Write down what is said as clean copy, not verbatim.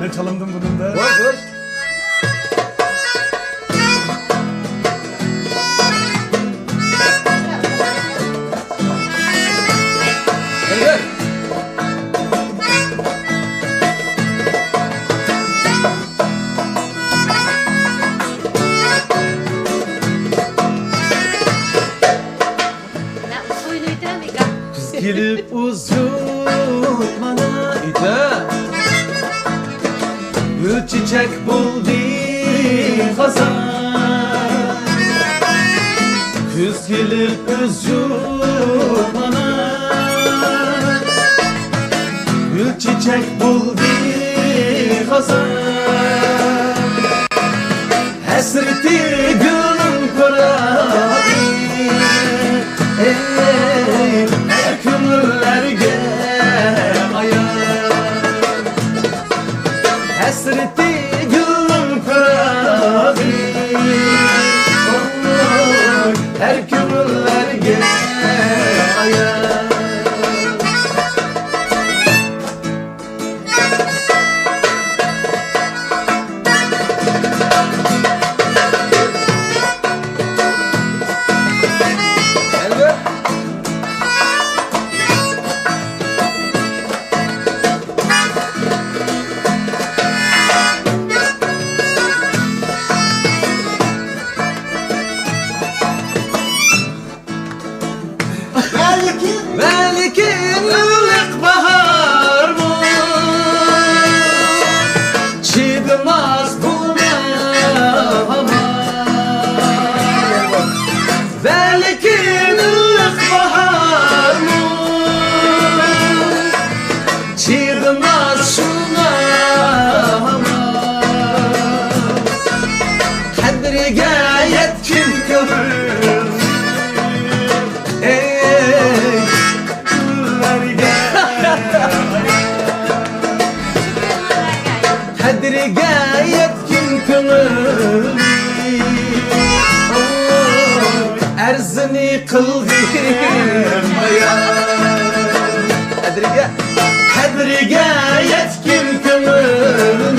Ne çalındım bunun da. Boş. Gel. Kız gelip uzun bana gül çiçek buldu hazan. Kız gelip uzun bana gül çiçek buldu hazan. Hasreti gülüm kuradı her kümlerge ayar. Hasreti gülüm kuradı her kümlerge ayar. Belki ılık bahar mı çıkmaz bu mehman. Belki ılık bahar mı çıkmaz şu mehman. Kadriga yetkin kömür kadriga yetkin kömür arzini qildim kadriga yetkin kömür